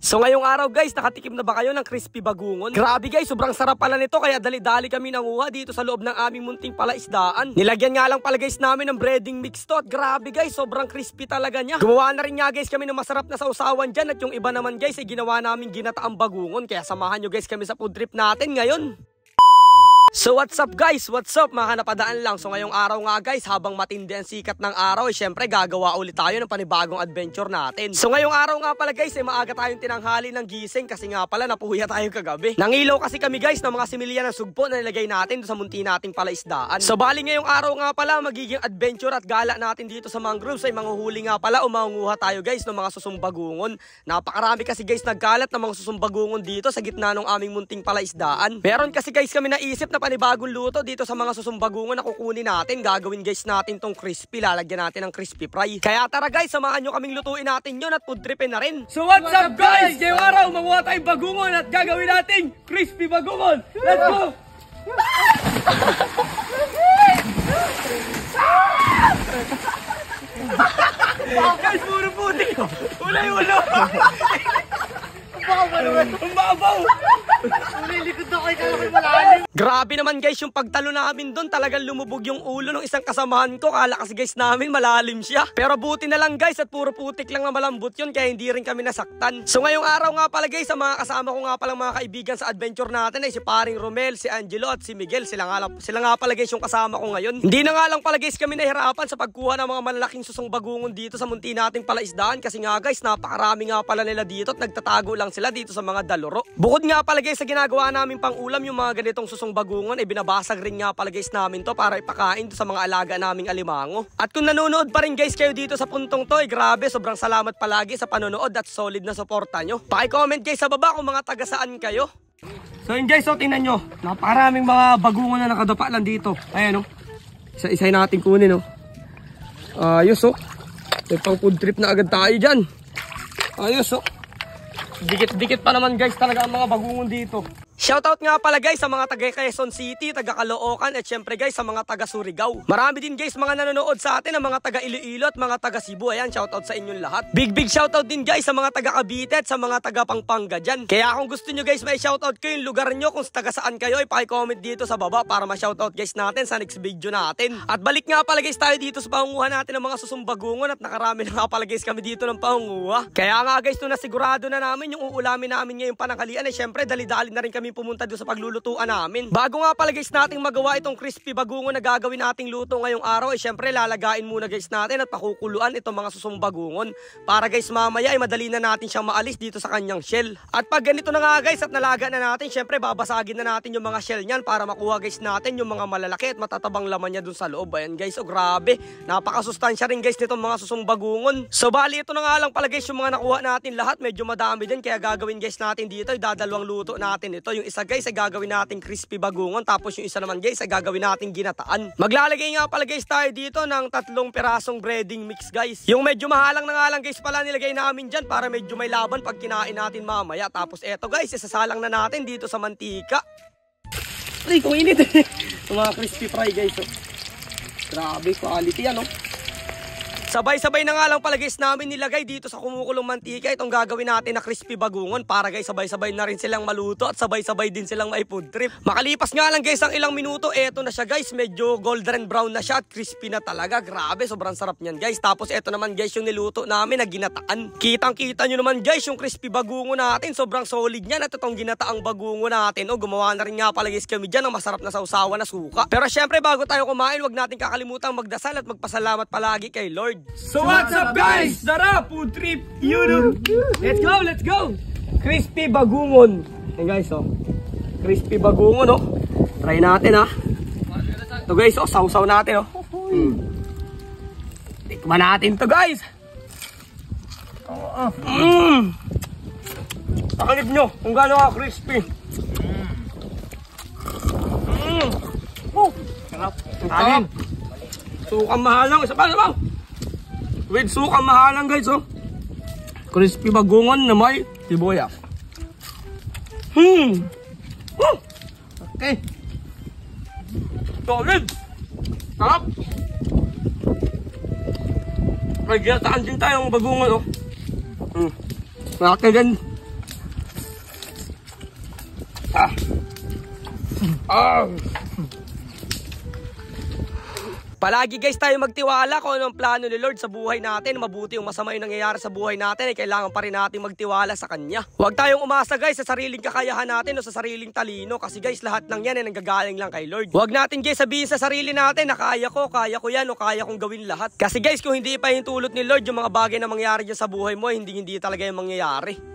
So ngayong araw guys, nakatikim na ba kayo ng crispy bagungon? Grabe guys, sobrang sarap pala nito kaya dali-dali kami nanguha dito sa loob ng aming munting palaisdaan. Nilagyan nga lang pala guys namin ng breading mix to at grabe guys, sobrang crispy talaga niya. Gumawa na rin nga guys kami ng masarap na sausawan dyan at yung iba naman guys ay ginawa namin ginataang bagungon. Kaya samahan nyo guys kami sa food trip natin ngayon. So what's up guys? What's up? Mga napadaan lang. So ngayong araw nga guys, habang matindi ang sikat ng araw, syempre gagawa ulit tayo ng panibagong adventure natin. So ngayong araw nga pala guys, maaga tayong tinanghali ng gising kasi nga pala napuya tayo kagabi. Nangilaw kasi kami guys ng mga similya ng sugpo na nilagay natin sa munti nating palaisdaan. So bali ngayong araw nga pala, magiging adventure at gala natin dito sa mangroves ay manguhuli nga pala o mangunguha tayo guys ng mga susumbagungon. Napakarami kasi guys nagkalat ng mga susumbagungon dito sa gitna ng aming munting palaisdaan. Meron kasi guys kami naisip na panibagong luto dito sa mga susumbagungon na kukunin natin. Gagawin guys natin tong crispy, lalagyan natin ng crispy fry. Kaya tara guys, samahan nyo kaming lutuin natin yun at food tripin na rin. So what's up guys? Ngayong araw, mamuha tayong bagungon at gagawin natin crispy bagungon. Let's go! Guys, puro puti ko. Ulay ulo. Umbabaw. Ulilikod ako ay kalaki malalim. Grabe naman guys yung pagtalo namin doon, talagang lumubog yung ulo ng isang kasamahan ko. Kala kasi guys namin malalim siya. Pero buti na lang guys at puro putik lang na malambot yun kaya hindi rin kami nasaktan. So ngayong araw nga pala guys, sa mga kasama ko nga palang mga kaibigan sa adventure natin ay si paring Romel, si Angelo at si Miguel. Sila nga pala guys yung kasama ko ngayon. Hindi na nga lang pala guys kami nahirapan sa pagkuha ng mga malalaking susong bagungon dito sa munti nating palaisdaan kasi nga guys napakarami nga pala nila dito at nagtatago lang sila dito sa mga daluro. Bukod nga pala guys sa ginagawa namin pang ulam yung mga ganitong susong bagungon ay binabasag rin nga pala guys namin to para ipakain to sa mga alaga naming alimango. At kung nanonood pa rin guys kayo dito sa puntong to ay grabe, sobrang salamat palagi sa panonood at solid na suporta nyo. Paki-comment guys sa baba kung mga taga saan kayo. So yun guys, so tingnan nyo, napakaraming mga bagungon na nakadapa lang dito. Ayan o, isa-isay natin kunin o. Ayos o, may pang food trip na agad tayo dyan. Ayos o. Dikit-dikit pa naman guys talaga ang mga bagungon dito. Shoutout nga pala guys sa mga taga Quezon City, taga Caloocan at syempre guys sa mga taga Surigao. Marami din guys mga nanonood sa atin ng mga taga Iloilo at mga taga Cebu. Ayan, shoutout sa inyong lahat. Big shoutout din guys sa mga taga Cavite at sa mga taga Pampanga dyan. Kaya kung gusto nyo guys may shoutout ko yung lugar nyo kung taga saan kayo, ipaki-comment dito sa baba para ma-shoutout guys natin sa next video natin. At balik nga pala guys tayo dito sa pangunguha natin ng mga susumbagungon at nakarami na nga pala guys kami dito ng pangunguha. Kaya nga guys nung nasigurado na namin yung uulamin namin ngayong pananghalian ay syempre dali-dali na rin kami pumunta doon sa paglulutuan namin. Bago nga pala guys nating magawa itong crispy bagungon na gagawin nating luto ngayong araw ay syempre lalagain muna guys natin at pakukuluan itong mga susumbagungon para guys mamaya ay madali na natin siyang maalis dito sa kanyang shell. At pag ganito na nga guys at nalaga na natin, syempre babasagin na natin yung mga shell niyan para makuha guys natin yung mga malalaki at matatabang laman niya doon sa loob. Ayan guys, oh grabe, napakasustansya rin guys nitong mga susumbagungon. So bali ito na nga lang pala guys yung mga nakuha natin lahat, medyo madami din kaya gagawin guys natin dito ay dadalawang luto natin ito. Yung isa guys ay gagawin nating crispy bagungon, tapos yung isa naman guys ay gagawin nating ginataan. Maglalagay nga pala guys tayo dito ng 3 pirasong breading mix guys. Yung medyo mahalang na nga lang guys pala nilagay namin dyan para medyo may laban pag kinain natin mamaya. Tapos eto guys, isasalang na natin dito sa mantika. Ay, kung init yung mga crispy fry guys oh. Grabe, quality yan oh. Sabay-sabay na nga lang pala guys namin nilagay dito sa kumukulong mantika itong gagawin natin na crispy bagungon para guys sabay-sabay na rin silang maluto at sabay-sabay din silang may food trip. Makalipas nga lang guys ang ilang minuto, eto na siya guys, medyo golden brown na siya at crispy na talaga. Grabe, sobrang sarap niyan guys. Tapos eto naman guys yung niluto namin na ginataan. Kitang-kita nyo naman guys yung crispy bagungon natin, sobrang solid niyan. At itong ginataang bagungon natin, oh, gumawa na rin nga pala guys kami dyan ng masarap na sausawan na suka. Pero syempre bago tayo kumain, wag natin kakalimutan magdasal at magpasalamat palagi kay Lord. So what's up guys? Tara, food trip, you know. Let's go. Crispy bagungon. Hey guys, oh. Crispy bagungon, oh. Try natin, ah. Ito guys, oh, sausaw natin, oh. Tikman natin to guys. Pakalib nyo kung gaano ka crispy. Sarap. Kanin. Sukang mahalang. Isa pa. With sukang mahalang guys, oh. Crispy bagungon na may sibuyas. Okay. Solid. Sarap. May ginataan din tayong bagungon, oh. Okay din. Palagi guys tayo magtiwala kung anong plano ni Lord sa buhay natin. Mabuti yung masama yung nangyayari sa buhay natin, ay kailangan pa rin natin magtiwala sa Kanya. Huwag tayong umasa guys sa sariling kakayahan natin o sa sariling talino, kasi guys lahat ng yan ay nanggagaling lang kay Lord. Huwag natin guys sabihin sa sarili natin na kaya ko yan o kaya kong gawin lahat. Kasi guys kung hindi pa hintulot ni Lord yung mga bagay na mangyayari dyan sa buhay mo, hindi talaga yung mangyayari.